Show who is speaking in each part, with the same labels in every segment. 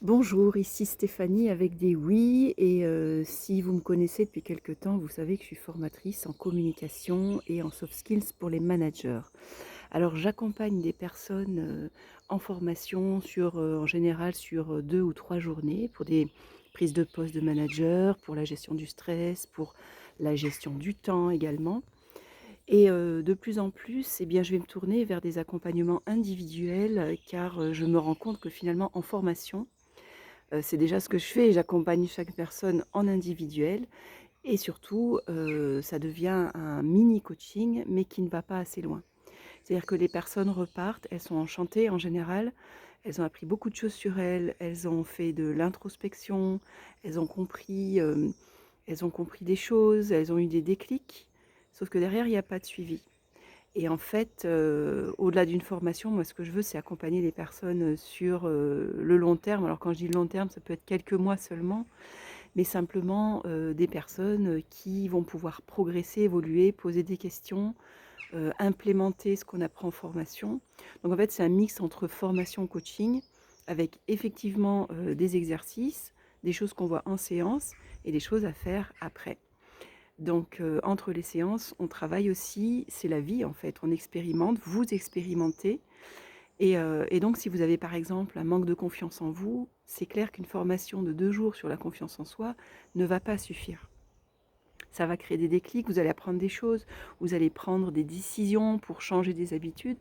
Speaker 1: Bonjour, ici Stéphanie avec des oui et si vous me connaissez depuis quelque temps, vous savez que je suis formatrice en communication et en soft skills pour les managers. Alors j'accompagne des personnes, en formation sur, en général sur, 2 ou 3 journées pour des prises de poste de manager, pour la gestion du stress, pour la gestion du temps également et de plus en plus, eh bien, je vais me tourner vers des accompagnements individuels, car, je me rends compte que finalement en formation, c'est déjà ce que je fais, j'accompagne chaque personne en individuel et surtout, ça devient un mini coaching, mais qui ne va pas assez loin. C'est-à-dire que les personnes repartent, elles sont enchantées en général, elles ont appris beaucoup de choses sur elles, elles ont fait de l'introspection, elles ont compris, elles ont compris des choses, elles ont eu des déclics, sauf que derrière, il y a pas de suivi. Et en fait, au-delà d'une formation, moi, ce que je veux, c'est accompagner les personnes, sur, le long terme. Alors quand je dis le long terme, ça peut être quelques mois seulement, mais simplement, des personnes, qui vont pouvoir progresser, évoluer, poser des questions, implémenter ce qu'on apprend en formation. Donc en fait, c'est un mix entre formation, coaching, avec effectivement, des exercices, des choses qu'on voit en séance et des choses à faire après. Donc, entre les séances, on travaille aussi, c'est la vie en fait, on expérimente, vous expérimentez et donc si vous avez par exemple un manque de confiance en vous, c'est clair qu'une formation de 2 jours sur la confiance en soi ne va pas suffire. Ça va créer des déclics, vous allez apprendre des choses, vous allez prendre des décisions pour changer des habitudes,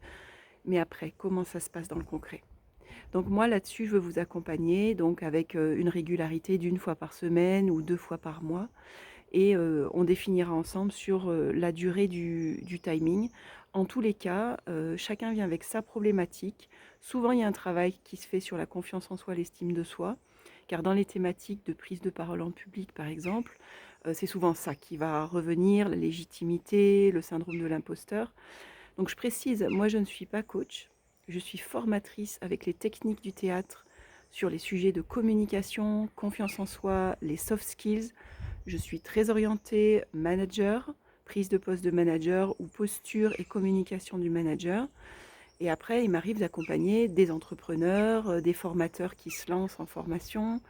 Speaker 1: mais après, comment ça se passe dans le concret? Donc moi là-dessus, je veux vous accompagner donc avec, une régularité d'1 fois par semaine ou 2 fois par mois et on définira ensemble sur, la durée du timing. En tous les cas, chacun vient avec sa problématique. Souvent, il y a un travail qui se fait sur la confiance en soi, l'estime de soi, car dans les thématiques de prise de parole en public, par exemple, c'est souvent ça qui va revenir, la légitimité, le syndrome de l'imposteur. Donc je précise, moi je ne suis pas coach, je suis formatrice avec les techniques du théâtre sur les sujets de communication, confiance en soi, les soft skills. Je suis très orientée manager, prise de poste de manager ou posture et communication du manager. Et après, il m'arrive d'accompagner des entrepreneurs, des formateurs qui se lancent en formation,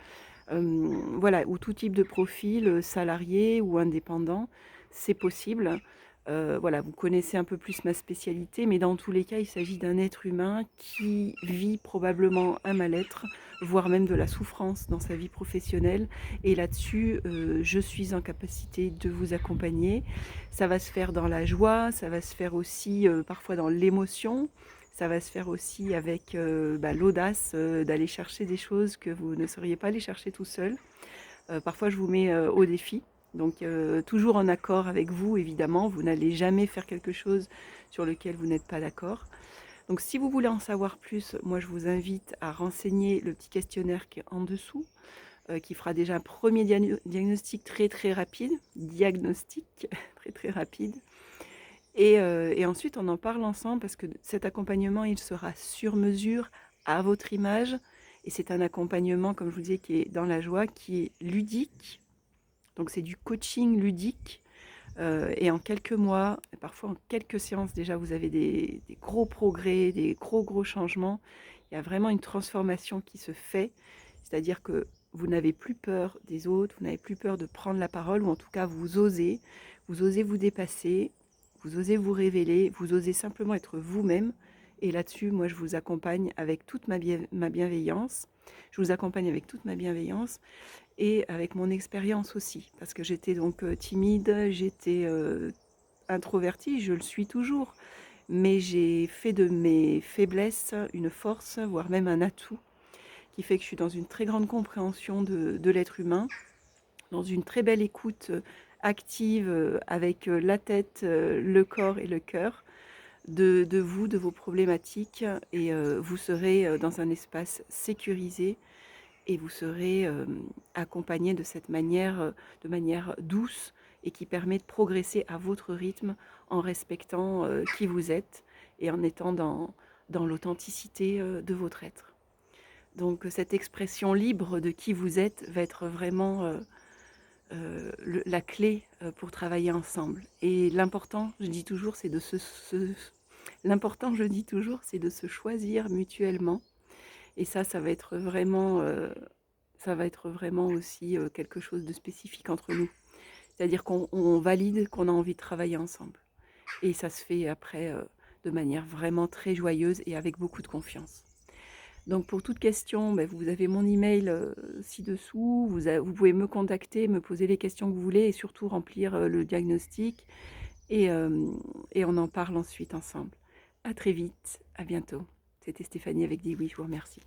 Speaker 1: voilà, ou tout type de profil, salarié ou indépendant, c'est possible. Voilà, vous connaissez un peu plus ma spécialité, mais dans tous les cas, il s'agit d'un être humain qui vit probablement un mal-être, voire même de la souffrance dans sa vie professionnelle et là-dessus, je suis en capacité de vous accompagner. Ça va se faire dans la joie, ça va se faire aussi, parfois dans l'émotion. Ça va se faire aussi avec, l'audace, d'aller chercher des choses que vous ne seriez pas allé chercher tout seul. Parfois je vous mets, au défi, donc toujours en accord avec vous évidemment. Vous n'allez jamais faire quelque chose sur lequel vous n'êtes pas d'accord. Donc si vous voulez en savoir plus, moi je vous invite à renseigner le petit questionnaire qui est en dessous, qui fera déjà un premier diagnostic très, très rapide. Diagnostic très, très rapide et ensuite on en parle ensemble parce que cet accompagnement, il sera sur mesure, à votre image et c'est un accompagnement, comme je vous disais, qui est dans la joie, qui est ludique. Donc c'est du coaching ludique, et en quelques mois, et parfois en quelques séances déjà, vous avez des gros progrès, des gros, gros changements. Il y a vraiment une transformation qui se fait, c'est-à-dire que vous n'avez plus peur des autres, vous n'avez plus peur de prendre la parole ou en tout cas vous osez vous dépasser, vous osez vous révéler, vous osez simplement être vous-même et là-dessus, moi je vous accompagne avec toute ma bienveillance. Je vous accompagne avec toute ma bienveillance et avec mon expérience aussi, parce que j'étais donc timide, j'étais introvertie, je le suis toujours, mais j'ai fait de mes faiblesses une force, voire même un atout, qui fait que je suis dans une très grande compréhension de l'être humain, dans une très belle écoute active avec la tête, le corps et le cœur de vous, de vos problématiques, et vous serez dans un espace sécurisé et vous serez accompagné de manière douce et qui permet de progresser à votre rythme en respectant qui vous êtes et en étant dans l'authenticité de votre être. Donc cette expression libre de qui vous êtes va être vraiment la clé pour travailler ensemble. Et l'important, je dis toujours, l'important, je dis toujours, c'est de se choisir mutuellement Et ça va être vraiment aussi quelque chose de spécifique entre nous. C'est-à-dire qu'on valide qu'on a envie de travailler ensemble. Et ça se fait après de manière vraiment très joyeuse et avec beaucoup de confiance. Donc pour toute question, ben, vous avez mon email ci-dessous, vous pouvez me contacter, me poser les questions que vous voulez et surtout remplir le diagnostic et, euh, et on en parle ensuite ensemble. À très vite, à bientôt. C'était Stéphanie avec Dis oui, je vous remercie.